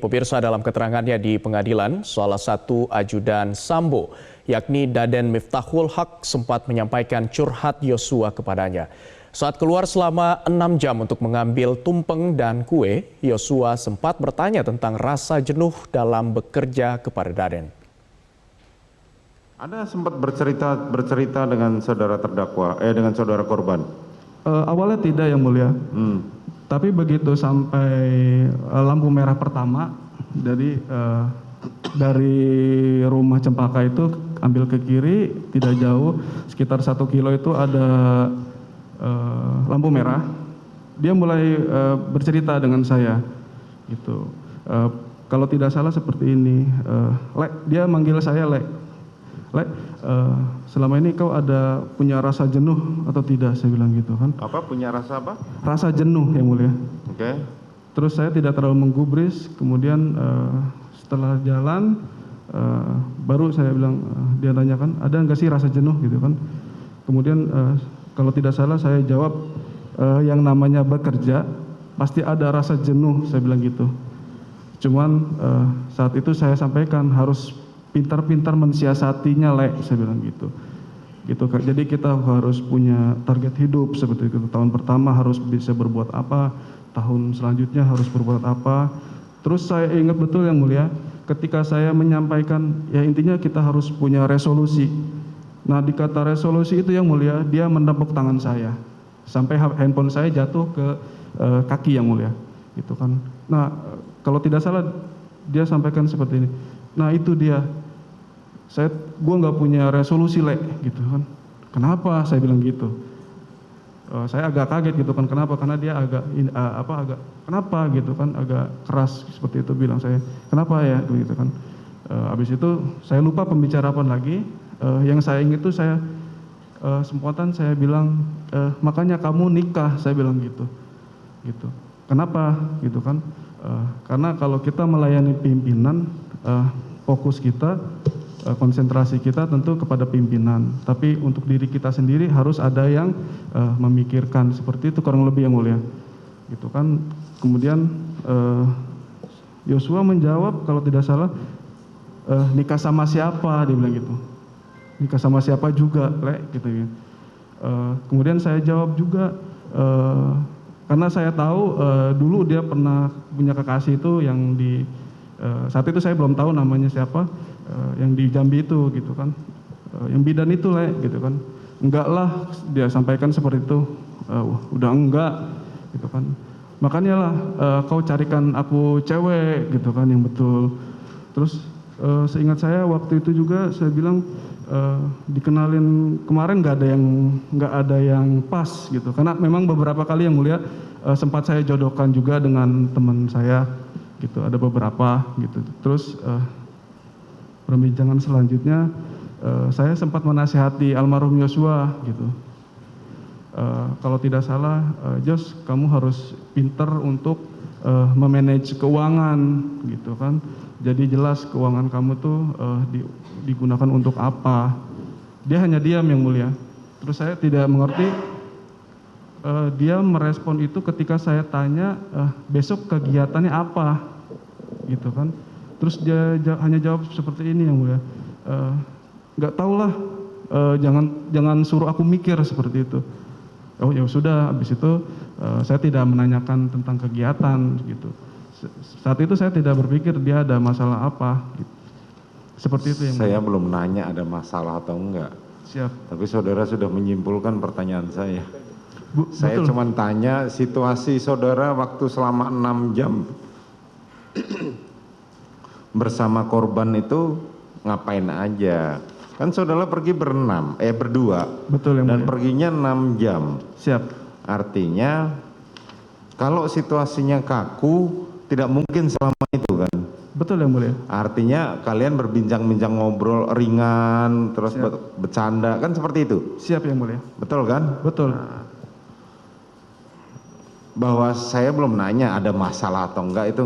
pemirsa, dalam keterangannya di pengadilan, salah satu ajudan Sambo, yakni Daden Miftahul Haq, sempat menyampaikan curhat Yosua kepadanya. Saat keluar selama 6 jam untuk mengambil tumpeng dan kue, Yosua sempat bertanya tentang rasa jenuh dalam bekerja kepada Daden. Anda sempat bercerita dengan saudara terdakwa, dengan saudara korban? Awalnya tidak, Yang Mulia. Tapi begitu sampai lampu merah pertama, jadi dari rumah Cempaka itu ambil ke kiri, tidak jauh, sekitar 1 kilo itu ada lampu merah. Dia mulai bercerita dengan saya, gitu. Kalau tidak salah seperti ini, Lek, dia manggil saya Lek. Lek, selama ini kau ada punya rasa jenuh atau tidak? Saya bilang gitu kan. Apa, punya rasa apa? Rasa jenuh, Yang Mulia. Oke. Terus saya tidak terlalu menggubris, kemudian setelah jalan, baru saya bilang, dia tanyakan, ada nggak sih rasa jenuh gitu kan. Kemudian kalau tidak salah saya jawab, yang namanya bekerja, pasti ada rasa jenuh, saya bilang gitu. Cuman saat itu saya sampaikan harus pintar-pintar mensiasatinya, Lek, saya bilang gitu. Gitu, jadi kita harus punya target hidup seperti itu. Tahun pertama harus bisa berbuat apa, tahun selanjutnya harus berbuat apa. Terus saya ingat betul, Yang Mulia, ketika saya menyampaikan, ya intinya kita harus punya resolusi. Nah, di kata resolusi itu, Yang Mulia, dia menepuk tangan saya sampai handphone saya jatuh ke kaki, Yang Mulia, gitu kan. Nah, kalau tidak salah dia sampaikan seperti ini. Nah, itu dia. Gua nggak punya resolusi, Lek, gitu kan. Kenapa? Saya bilang gitu. Saya agak kaget gitu kan. Kenapa? Karena dia agak kenapa gitu kan, agak keras seperti itu bilang saya. Kenapa ya, gitu kan. Habis itu saya lupa pembicaraan lagi. Yang saya ingat itu saya sempatan saya bilang, makanya kamu nikah, saya bilang gitu. Gitu. Kenapa? Gitu kan. Karena kalau kita melayani pimpinan, fokus kita, konsentrasi kita tentu kepada pimpinan, tapi untuk diri kita sendiri harus ada yang memikirkan, seperti itu kurang lebih, Yang Mulia, gitu kan. Kemudian Yosua menjawab kalau tidak salah, nikah sama siapa, dia bilang gitu. Nikah sama siapa juga, Lek, gitu ya. Kemudian saya jawab juga, karena saya tahu dulu dia pernah punya kekasih itu yang di saat itu saya belum tahu namanya siapa, yang di Jambi itu, gitu kan, yang bidan itu, Lek, gitu kan. Enggak lah, dia sampaikan seperti itu. Udah enggak, gitu kan. Makanya lah kau carikan aku cewek, gitu kan, yang betul. Terus seingat saya waktu itu juga saya bilang, dikenalin kemarin nggak ada yang pas, gitu. Karena memang beberapa kali, Yang Mulia, sempat saya jodohkan juga dengan teman saya, gitu, ada beberapa, gitu. Terus perbincangan selanjutnya saya sempat menasihati almarhum Yosua, gitu. Kalau tidak salah, Jos, kamu harus pinter untuk memanage keuangan, gitu kan. Jadi jelas keuangan kamu tuh digunakan untuk apa. Dia hanya diam, Yang Mulia. Terus saya tidak mengerti. Dia merespon itu ketika saya tanya, besok kegiatannya apa, gitu kan. Terus dia hanya jawab seperti ini, Yang Mulia, nggak tahulah, jangan suruh aku mikir, seperti itu. Oh ya sudah, habis itu saya tidak menanyakan tentang kegiatan, gitu. Saat itu saya tidak berpikir dia ada masalah apa, gitu. Seperti itu, Yang Mulia. Saya belum nanya ada masalah atau enggak. Siap. Tapi saudara sudah menyimpulkan pertanyaan saya. Saya Betul. cuma tanya situasi saudara waktu selama 6 jam bersama korban itu ngapain aja. Kan saudara pergi berdua. Betul, Yang Dan Mulia. perginya 6 jam. Siap. Artinya kalau situasinya kaku tidak mungkin selama itu kan. Betul, Yang Mulia. Artinya kalian berbincang-bincang, ngobrol ringan, terus bercanda, kan seperti itu? Siap, Yang Mulia. Betul kan? Betul. Nah, bahwa saya belum nanya ada masalah atau enggak itu